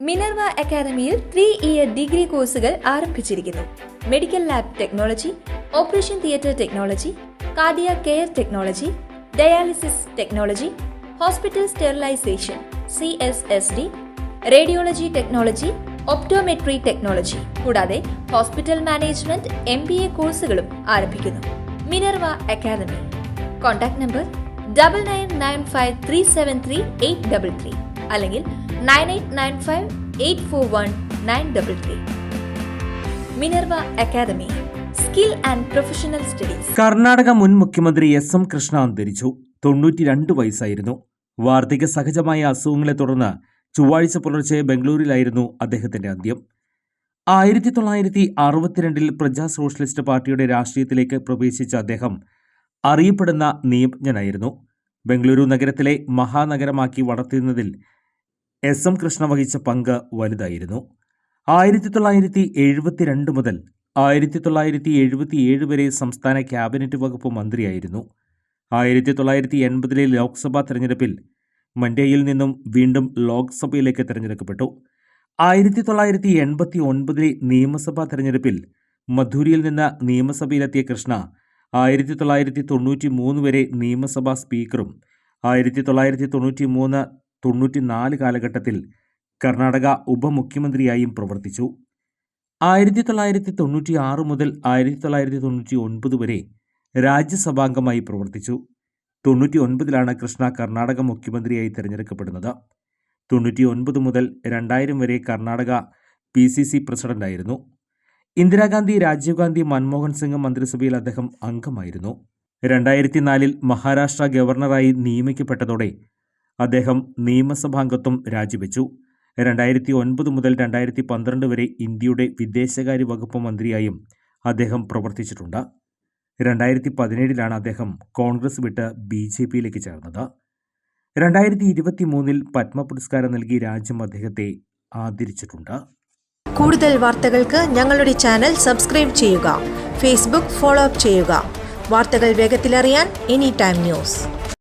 Minerva അക്കാദമിയിൽ 3-ഇയർ degree കോഴ്സുകൾ ആരംഭിച്ചിരിക്കുന്നു. Medical lab technology, operation theatre technology, cardiac care technology, dialysis technology, hospital sterilisation (CSSD), radiology technology, optometry technology കൂടാതെ hospital management MBA കോഴ്സുകളും ആരംഭിക്കുന്നു. Minerva academy. Contact number 9995373833 അല്ലെങ്കിൽ 9895841933. Minerva academy, skill and professional studies. Karnataka മുൻ മുഖ്യമന്ത്രി SM Krishna അന്തരിച്ചു. 92 വയസ്സായിരുന്നു. വാർദ്ധക്യ സഹജമായ അസുഖങ്ങളെ തുടർന്ന് ചൊവ്വാഴ്ച പുലർച്ചെ ബംഗളൂരിലായിരുന്നു അദ്ദേഹത്തിന്റെ അന്ത്യം. 1962 പ്രജാ സോഷ്യലിസ്റ്റ് പാർട്ടിയുടെ രാഷ്ട്രീയത്തിലേക്ക് പ്രവേശിച്ച അദ്ദേഹം അറിയപ്പെടുന്ന നിയമജ്ഞനായിരുന്നു. ബംഗളൂരു നഗരത്തിലെ മഹാനഗരമാക്കി വളർത്തുന്നതിൽ SM കൃഷ്ണ വഹിച്ച പങ്ക് വലുതായിരുന്നു. 1972 മുതൽ 1977 വരെ സംസ്ഥാന ക്യാബിനറ്റ് വകുപ്പ് മന്ത്രിയായിരുന്നു. 1980 ലോക്സഭാ തെരഞ്ഞെടുപ്പിൽ മണ്ഡ്യയിൽ നിന്നും വീണ്ടും ലോക്സഭയിലേക്ക് തെരഞ്ഞെടുക്കപ്പെട്ടു. 1989 നിയമസഭാ തെരഞ്ഞെടുപ്പിൽ മധുരയിൽ നിന്ന് നിയമസഭയിലെത്തിയ കൃഷ്ണ 1993 വരെ നിയമസഭാ സ്പീക്കറും 1993-94 കാലഘട്ടത്തിൽ കർണാടക ഉപമുഖ്യമന്ത്രിയായും പ്രവർത്തിച്ചു. 1996 മുതൽ 1999 വരെ രാജ്യസഭാംഗമായി പ്രവർത്തിച്ചു. 99 കൃഷ്ണ കർണാടക മുഖ്യമന്ത്രിയായി തിരഞ്ഞെടുക്കപ്പെടുന്നത്. 99 മുതൽ 2000 വരെ കർണാടക PCC പ്രസിഡന്റായിരുന്നു. ഇന്ദിരാഗാന്ധി, രാജീവ് ഗാന്ധി, മൻമോഹൻ സിംഗ് മന്ത്രിസഭയിൽ അദ്ദേഹം അംഗമായിരുന്നു. 2004 മഹാരാഷ്ട്ര ഗവർണറായി നിയമിക്കപ്പെട്ടതോടെ അദ്ദേഹം നിയമസഭാംഗത്വം രാജിവെച്ചു. 2009 മുതൽ 2012 വരെ ഇന്ത്യയുടെ വിദേശകാര്യ വകുപ്പ് മന്ത്രിയായും അദ്ദേഹം പ്രവർത്തിച്ചിട്ടുണ്ട്. 2017 അദ്ദേഹം കോൺഗ്രസ് വിട്ട് BJPയിലേക്ക് ചേർന്നത്. 2023 പത്മ പുരസ്കാരം നൽകി രാജ്യം അദ്ദേഹത്തെ ആദരിച്ചിട്ടുണ്ട്. കൂടുതൽ വാർത്തകൾക്ക് ഞങ്ങളുടെ ചാനൽ സബ്സ്ക്രൈബ് ചെയ്യുക. ഫേസ്ബുക്ക് ഫോളോ അപ്പ് ചെയ്യുക. വാർത്തകൾ വേഗത്തിലറിയാൻ Anytime News.